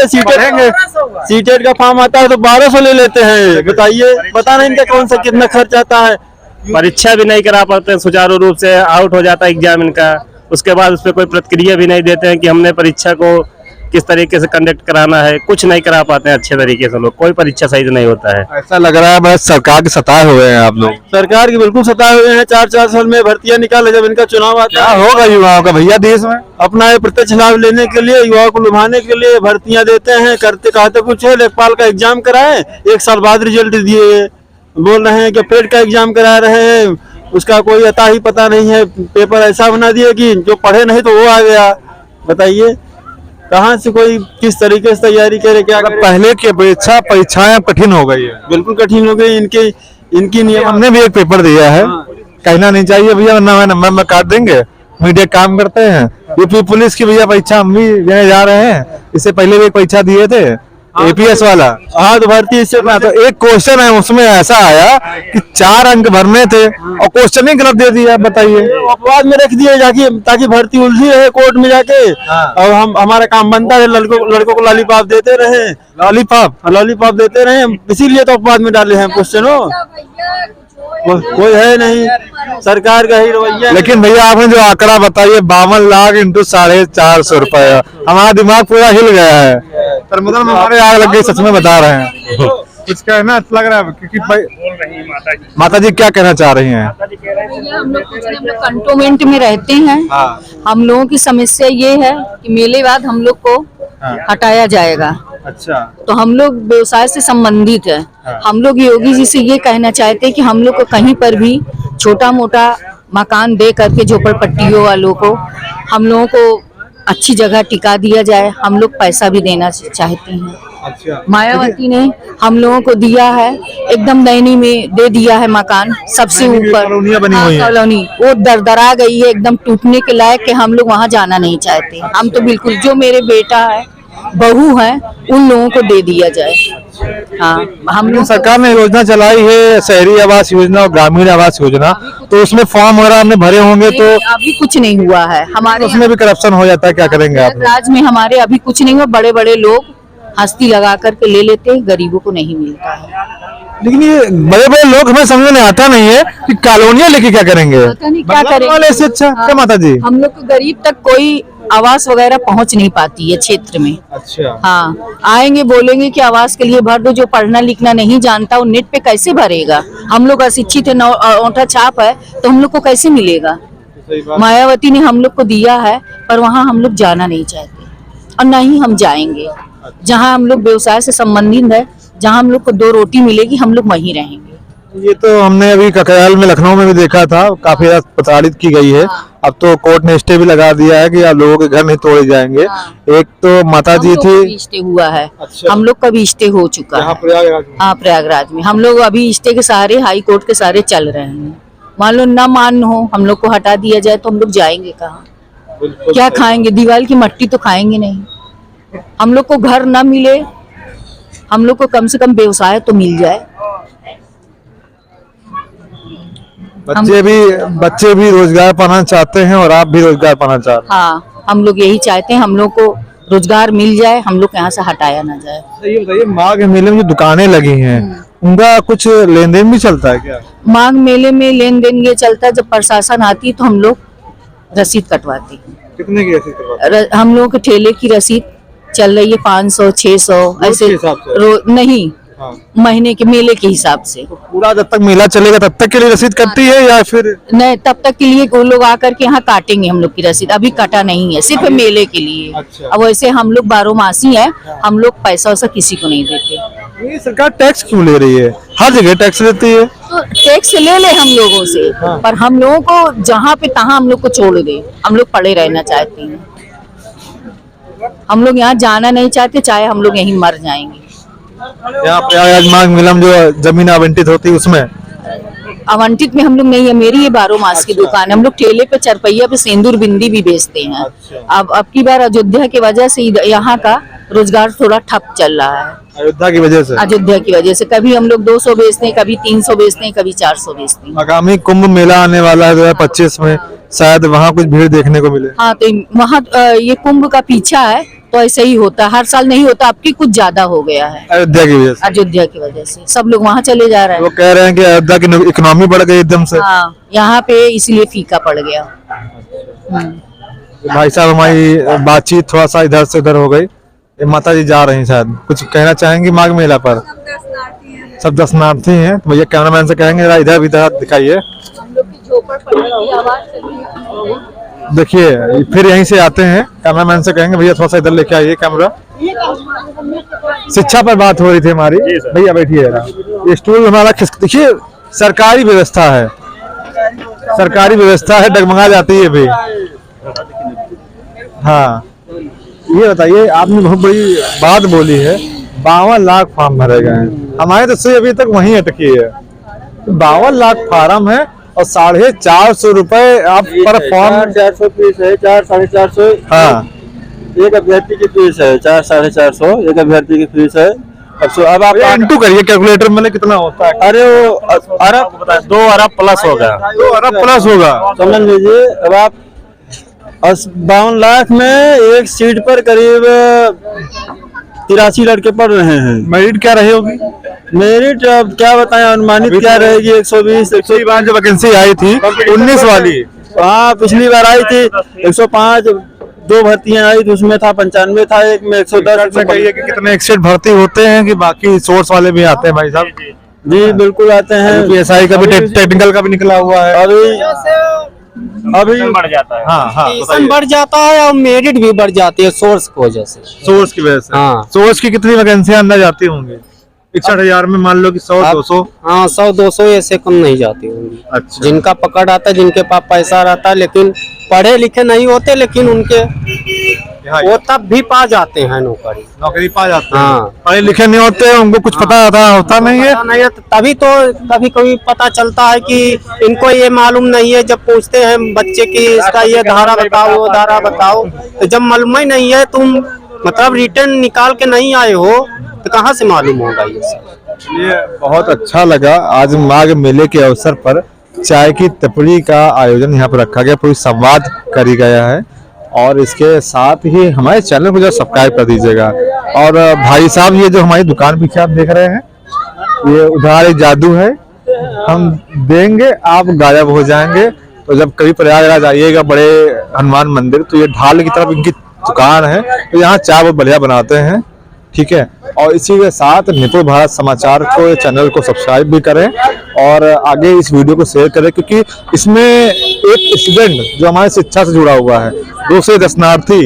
सीटेट का फॉर्म आता है तो 1200 ले लेते हैं। बताइए, पता नहीं इनका कौन सा कितना खर्च आता है। परीक्षा भी नहीं करा पाते हैं सुचारू रूप से, आउट हो जाता है एग्जाम इनका। उसके बाद उस पर कोई प्रतिक्रिया भी नहीं देते हैं कि हमने परीक्षा को किस तरीके से कंडक्ट कराना है, कुछ नहीं करा पाते हैं अच्छे तरीके से लोग। कोई परीक्षा सही से नहीं होता है। ऐसा लग रहा है बस सरकार के सताए हुए हैं आप लोग। सरकार की बिल्कुल सताए हुए हैं। 4-4 साल में भर्तियां निकाले, जब इनका चुनाव आता क्या है होगा युवाओं का भैया देश में? अपना ये प्रत्यक्ष लाभ लेने के लिए, युवाओं को लुभाने के लिए भर्तियां देते हैं। करते कहते कुछ है, लेखपाल का एग्जाम कराए, 1 साल बाद रिजल्ट दिए। बोल रहे हैं कि पेट का एग्जाम करा रहे हैं, उसका कोई अता ही पता नहीं है। पेपर ऐसा बना दिया कि जो पढ़े नहीं तो वो आ गया। बताइए कहाँ से कोई किस तरीके से तैयारी करे, क्या करे? पहले की अपेक्षा परीक्षाएं कठिन हो गई है। बिल्कुल कठिन हो गई। इनकी नियम। हमने भी एक पेपर दिया है, कहना नहीं चाहिए भैया, वरना नंबर में काट देंगे। मीडिया काम करते हैं। यूपी पुलिस की भैया परीक्षा हम भी देने जा रहे हैं। इससे पहले भी एक परीक्षा दिए थे, एपीएस वाला। हाँ, तो भर्ती इससे तो एक क्वेश्चन है, उसमें ऐसा आया कि 4 अंक भरने थे और क्वेश्चन ही गलत दे दिया। बताइए, अपवाद में रख दिए जाके, ताकि भर्ती उलझी रहे कोर्ट में जाके। और हमारा काम बनता है, लड़कों को लॉलीपॉप देते रहे। लॉलीपॉप देते रहे, इसीलिए तो अपवाद में डाले हैं क्वेश्चन। कोई है नहीं, सरकार का ही रवैया। लेकिन भैया आपने जो आंकड़ा बताइए 52 लाख इंटू 450 रुपया, हमारा दिमाग पूरा हिल गया है। पर मतलब हमारे आग लग गई, सच में बता रहे हैं। कुछ कहना लग रहा है क्योंकि माता जी क्या कहना चाह रही हैं? हम लोग कंटोनमेंट में रहते हैं। हम लोगों की समस्या ये है कि मेले बाद हम लोग को हटाया जाएगा। अच्छा, तो हम लोग व्यवसाय से संबंधित है। हम लोग योगी जी से ये कहना चाहते हैं कि हम लोग को कहीं पर भी छोटा मोटा मकान दे करके झोपड़पट्टियों वालों को हम लोगों को अच्छी जगह टिका दिया जाए। हम लोग पैसा भी देना चाहते हैं। अच्छा। मायावती ने हम लोगों को दिया है, एकदम नैनी में दे दिया है मकान, सबसे ऊपर कॉलोनियां बनी हुई हैं। कॉलोनी वो दरदरा गई है, एकदम टूटने के लायक कि हम लोग वहाँ जाना नहीं चाहते। हम तो बिल्कुल, जो मेरे बेटा है, बहू है, उन लोगों को दे दिया जाए। हाँ, हम लोग सरकार ने योजना चलाई है, शहरी आवास योजना और ग्रामीण आवास योजना, तो उसमें फॉर्म वगैरह हमने भरे होंगे, तो अभी कुछ नहीं हुआ है हमारे उसमें भी करप्शन हो जाता है। क्या करेंगे आप? राज्य में हमारे अभी कुछ नहीं हुआ। बड़े बड़े लोग हस्ती लगा करके ले लेते हैं, गरीबों को नहीं मिलता है। लेकिन ये बड़े बड़े लोग हमें समझ में आता नहीं है कि कॉलोनियां लेके क्या करेंगे? पता नहीं क्या बदलाव करेंगे। वाले से अच्छा क्या माता जी? हम लोग को गरीब तक कोई आवास वगैरह पहुंच नहीं पाती है क्षेत्र में। अच्छा। हाँ, आएंगे बोलेंगे कि आवास के लिए भर दो। जो पढ़ना लिखना नहीं जानता वो नेट पे कैसे भरेगा? हम लोग अशिक्षित है, औंठा छाप है, तो हम लोग को कैसे मिलेगा? मायावती ने हम लोग को दिया है, पर वहाँ हम लोग जाना नहीं चाहते और न ही हम जाएंगे। जहाँ हम लोग व्यवसाय से संबंधित है, जहाँ हम लोग को 2 रोटी मिलेगी, हम लोग वहीं रहेंगे। ये तो हमने अभी ककराल में, लखनऊ में भी देखा था, काफी ज्यादा प्रताड़ित की गई है। अब तो कोर्ट ने स्टे भी लगा दिया है कि आप लोगों के घर नहीं तोड़े जाएंगे। एक तो माता जी थी, स्टे हुआ है। अच्छा। हम लोग का भी स्टे हो चुका है। हाँ, प्रयागराज में हम लोग अभी स्टे के सहारे, हाई कोर्ट के सहारे चल रहे हैं। मान लो न मान हो, हम लोग को हटा दिया जाए तो हम लोग जाएंगे कहाँ? क्या खाएंगे? दीवार की मट्टी तो खाएंगे नहीं। हम लोग को घर न मिले, हम लोग को कम से कम व्यवसाय तो मिल जाए। बच्चे भी रोजगार पाना चाहते हैं और आप भी रोजगार पाना चाहते हैं। हाँ, हम लोग यही चाहते हैं, हम लोग को रोजगार मिल जाए, हम लोग यहाँ से हटाया ना जाए। ये बताइए, माघ मेले में जो दुकानें लगी हैं, उनका कुछ लेन देन भी चलता है क्या? माघ मेले में लेन देन ये चलता है, जब प्रशासन आती है तो हम लोग रसीद कटवाते हैं। कितने की रसीद करवाते हम लोग के ठेले की रसीद चल रही है 500, 600 ऐसे। नहीं, महीने के मेले के हिसाब से। तो पूरा जब तक मेला चलेगा तब तक के लिए रसीद कटती है या फिर? नहीं, तब तक के लिए वो लोग आकर के यहाँ काटेंगे हम लोग की रसीद। अभी कटा नहीं है, सिर्फ मेले के लिए। अच्छा। अब वैसे हम लोग 12 मासी है, हम लोग पैसा वैसा किसी को नहीं देते। ये सरकार टैक्स क्यों ले रही है? हर जगह टैक्स लेती है। तो टैक्स ले हम लोगों से, पर हम लोगों को जहाँ पे तहाँ हम लोग को छोड़ दे। हम लोग पड़े रहना चाहते हैं। हम लोग यहाँ जाना नहीं चाहते, चाहे हम लोग यहीं मर जाएंगे। यहाँ पे आज माघ मेला में जो जमीन आवंटित होती है उसमें आवंटित में हम लोग नहीं है, मेरी ये 12 मास की दुकान है। हम लोग ठेले पे चरपैया पे सिंदूर बिंदी भी बेचते हैं। अब की बार अयोध्या की वजह से यहाँ का रोजगार थोड़ा ठप चल रहा है। अयोध्या की वजह से, अयोध्या की वजह से कभी हम लोग 200 बेचते हैं, कभी 300 बेचते हैं, कभी 400 बेचते हैं। आगामी कुंभ मेला आने वाला है 2025 में, शायद वहाँ कुछ भीड़ देखने को मिले। हाँ, तो वहाँ ये कुंभ का पीछा है, तो ऐसे ही होता है, हर साल नहीं होता। अब की कुछ ज्यादा हो गया है अयोध्या की वजह से। अयोध्या की वजह से सब लोग वहाँ चले जा रहे वो हैं। कह रहे हैं कि अयोध्या की इकोनॉमी बढ़ गई एकदम से। हाँ, यहाँ पे इसलिए फीका पड़ गया। भाई साहब, हमारी बातचीत थोड़ा सा इधर से उधर हो गई। ये माता जी जा रही हैं, शायद कुछ कहना चाहेंगी माघ मेला पर? सब दर्शनार्थी हैं। तो भैया कैमरामैन से कहेंगे जरा इधर भी दिखाइए। देखिए फिर यहीं से आते हैं, कैमरामैन से कहेंगे भैया थोड़ा सा इधर लेके आइए कैमरा। शिक्षा पर बात हो रही थी हमारी। भैया बैठिए जरा, ये स्टूल हमारा देखिए, सरकारी व्यवस्था है, सरकारी व्यवस्था है, डगमगा जाती है भी। हाँ, ये बताइए, आपने बहुत बड़ी बात बोली है, 52 लाख फॉर्म भरे गए हैं। हमारे तो से अभी तक वहीं अटकी है। 52 लाख फार्म है और 450 रुपए आप पर फॉर्म। 400 फीस है, 400-450। हाँ, एक अभ्यर्थी की फीस है 400-450, एक अभ्यर्थी की फीस है। अब आप इंटू करिए कैलकुलेटर में, कितना होता है? अरे वो अरब 2 अरब प्लस होगा। 2 अरब प्लस होगा। समझ लीजिए। अब आप 52 लाख में एक सीट पर करीब 83 लड़के पढ़ रहे हैं। मेरिट क्या रही होगी? मेरिट अब क्या बताएं, अनुमानित क्या रहेगी? 120। पिछली बार जो वैकेंसी आई थी 19 वाली, हाँ पिछली बार आई थी 105, 2 भर्तियां आई थी, उसमें था 95 था, एक में 110। कहिए कि कितने एक्सेट भर्ती होते हैं कि बाकी सोर्स वाले भी आते हैं भाई साहब? जी बिल्कुल आते हैं। PSI का भी टेक्निकल का भी निकला हुआ है। अभी बढ़ जाता है। हाँ हाँ, बढ़ जाता है और मेरिट भी बढ़ जाती है सोर्स की वजह से। सोर्स की वजह से। हाँ। सोर्स की कितनी वैकेंसियां अंदर जाती होंगी? 61,000 में मान लो कि 100-200। हाँ 100-200 ऐसे कम नहीं जाती होंगी। अच्छा, जिनका पकड़ आता है, जिनके पास पैसा रहता है, लेकिन पढ़े लिखे नहीं होते, लेकिन उनके वो तब भी पा जाते हैं नौकरी पा जाते हैं। हाँ। पढ़े लिखे नहीं होते, उनको कुछ पता होता नहीं है। नहीं, तभी तो कभी कभी पता चलता है कि इनको ये मालूम नहीं है। जब पूछते हैं बच्चे की इसका ये धारा बताओ, वो धारा बताओ, तो जब मालूम ही नहीं है, तुम मतलब रिटर्न निकाल के नहीं आए हो, तो कहाँ से मालूम होगा ये सब। ये बहुत अच्छा लगा। आज माघ मेले के अवसर पर चाय की टपरी का आयोजन यहाँ पर रखा गया, पूरी संवाद करी गया है। और इसके साथ ही हमारे चैनल को जो सब्सक्राइब कर दीजिएगा। और भाई साहब, ये जो हमारी दुकान पीछे आप देख रहे हैं, ये उधार एक जादू है, हम देंगे आप गायब हो जाएंगे। तो जब कभी प्रयागराज आइएगा बड़े हनुमान मंदिर, तो ये ढाल की तरफ इनकी दुकान है, तो यहाँ चाय बहुत बढ़िया बनाते हैं। ठीक है, और इसी के साथ निपुण भारत समाचार को चैनल को सब्सक्राइब भी करें और आगे इस वीडियो को शेयर करें, क्योंकि इसमें एक स्टूडेंट जो हमारे शिक्षा से जुड़ा हुआ है, दूसरे दर्शनार्थी,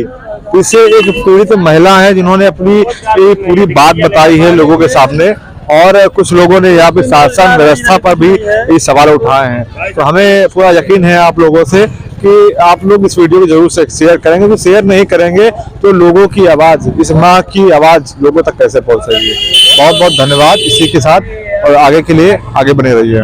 इसे एक पीड़ित महिला है जिन्होंने अपनी पूरी बात बताई है लोगों के सामने। और कुछ लोगों ने यहाँ पे शासन व्यवस्था पर भी ये सवाल उठाए हैं। तो हमें पूरा यकीन है आप लोगों से कि आप लोग इस वीडियो को जरूर से शेयर करेंगे, क्योंकि शेयर नहीं करेंगे तो लोगों की आवाज, इस माँ की आवाज लोगों तक कैसे पहुंचेगी। बहुत बहुत धन्यवाद इसी के साथ, और आगे के लिए आगे बने रहिए।